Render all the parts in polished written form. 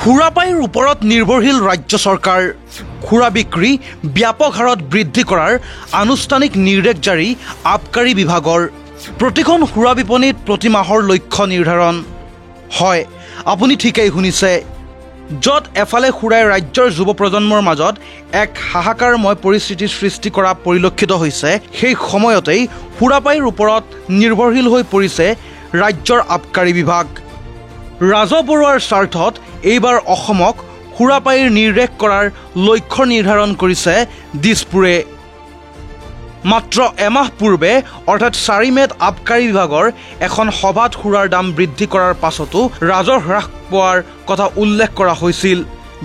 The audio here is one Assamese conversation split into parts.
সুৰাপায়ীৰ ওপৰত নিৰ্ভৰশীল ৰাজ্য চৰকাৰ সুৰা বিক্ৰী ব্যাপক হাৰত বৃদ্ধি কৰাৰ আনুষ্ঠানিক নিৰ্দেশ জাৰি আবকাৰী বিভাগৰ প্ৰতিখন সুৰা বিপণীত প্ৰতি মাহৰ লক্ষ্য নিৰ্ধাৰণ হয় আপুনি ঠিকেই শুনিছে য'ত এফালে সুৰাই ৰাজ্যৰ যুৱ প্ৰজন্মৰ মাজত এক হাহাকাৰময় পৰিস্থিতিৰ সৃষ্টি কৰা পৰিলক্ষিত হৈছে সেই সময়তেই সুৰাপায়ীৰ ওপৰত নিৰ্ভৰশীল হৈ পৰিছে ৰাজ্যৰ আবকাৰী বিভাগ ৰাজহ বৰুৱাৰ স্বাৰ্থত এইবাৰ অসমক সুৰাপায়ীৰ নিৰ্দেশ কৰাৰ লক্ষ্য নিৰ্ধাৰণ কৰিছে দিছপুৰে মাত্ৰ এমাহ পূৰ্বে অৰ্থাৎ 4 মেত আবকাৰী বিভাগৰ এখন সভাত সুৰাৰ দাম বৃদ্ধি কৰাৰ পাছতো ৰাজহ হ্ৰাস পোৱাৰ কথা উল্লেখ কৰা হৈছিল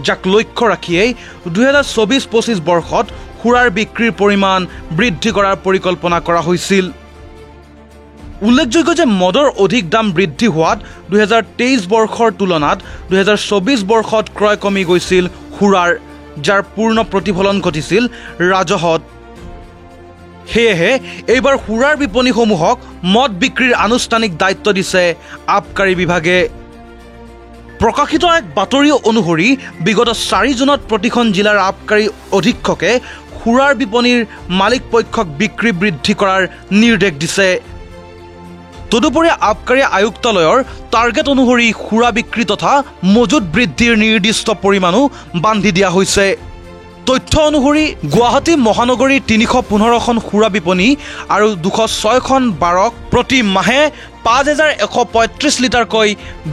যাক লক্ষ্য ৰাখিয়েই 2024-25 বৰ্ষত সুৰাৰ বিক্ৰীৰ পৰিমাণ বৃদ্ধি কৰাৰ পৰিকল্পনা কৰা হৈছিল উল্লেখযোগ্য যে মদৰ অধিক দাম বৃদ্ধি হোৱাত 2023 বৰ্ষৰ তুলনাত 2024 বৰ্ষত ক্ৰয় কমি গৈছিল সুৰাৰ যাৰ পূৰ্ণ প্ৰতিফলন ঘটিছিল ৰাজহত সেয়েহে এইবাৰ সুৰাৰ বিপণীসমূহক মদ বিক্ৰীৰ আনুষ্ঠানিক দায়িত্ব দিছে আবকাৰী বিভাগে প্ৰকাশিত এক বাতৰি অনুসৰি বিগত 4 জুনত প্ৰতিখন জিলাৰ আবকাৰী অধীক্ষকে সুৰাৰ বিপণীৰ মালিক পক্ষক বিক্ৰী বৃদ্ধি কৰাৰ নিৰ্দেশ দিছে তদুপৰি আবকাৰী আয়ুক্তালয়ৰ টাৰ্গেট অনুসৰি সুৰা বিক্ৰী তথা মজুত বৃদ্ধিৰ নিৰ্দিষ্ট পৰিমাণো বান্ধি দিয়া হৈছে তথ্য অনুসৰি গুৱাহাটী মহানগৰীৰ 315খন সুৰা বিপণী আৰু 206খন বাৰক প্ৰতি মাহে 5135 লিটাৰকৈ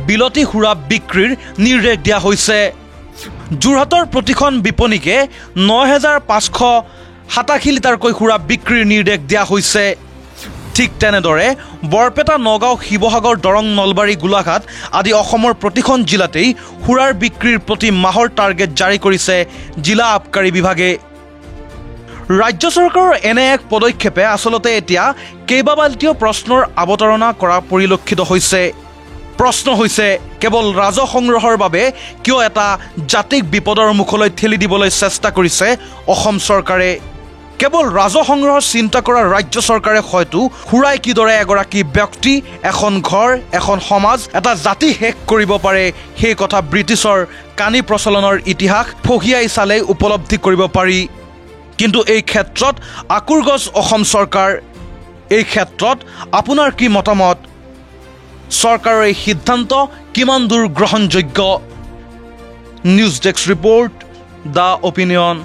বিলতি সুৰা বিক্ৰীৰ নিৰ্দেশ দিয়া হৈছে যোৰহাটৰ প্ৰতিখন বিপণীকে 9587 লিটাৰকৈ সুৰা বিক্ৰীৰ নিৰ্দেশ দিয়া হৈছে ঠিক তেনেদৰে বৰপেটা নগাঁও শিৱসাগৰ দৰং নলবাৰী গোলাঘাট আদি অসমৰ প্ৰতিখন জিলাতেই সুৰাৰ বিক্ৰীৰ প্ৰতি মাহৰ টাৰ্গেট জাৰি কৰিছে জিলা আবকাৰী বিভাগে ৰাজ্য চৰকাৰৰ এনে এক পদক্ষেপে আচলতে এতিয়া কেইবাবাল্টিও প্ৰশ্নৰ অৱতাৰণা কৰা পৰিলক্ষিত হৈছে প্ৰশ্ন হৈছে কেৱল ৰাজহ সংগ্ৰহৰ বাবে কিয় এটা জাতিক বিপদৰ মুখলৈ ঠেলি দিবলৈ চেষ্টা কৰিছে অসম চৰকাৰে কেৱল ৰাজহ সংগ্ৰহৰ চিন্তা কৰা ৰাজ্য চৰকাৰে হয়তো সুৰাই কিদৰে এগৰাকী ব্যক্তি এখন ঘৰ এখন সমাজ এটা জাতি শেষ কৰিব পাৰে সেই কথা ব্ৰিটিছৰ কানি প্ৰচলনৰ ইতিহাস ফহিয়াই চালে উপলব্ধি কৰিব পাৰি কিন্তু এই ক্ষেত্ৰত আকুৰগছ অসম চৰকাৰ এই ক্ষেত্ৰত আপোনাৰ কি মতামত চৰকাৰৰ এই সিদ্ধান্ত কিমান দূৰ গ্ৰহণযোগ্য news desk report the opinion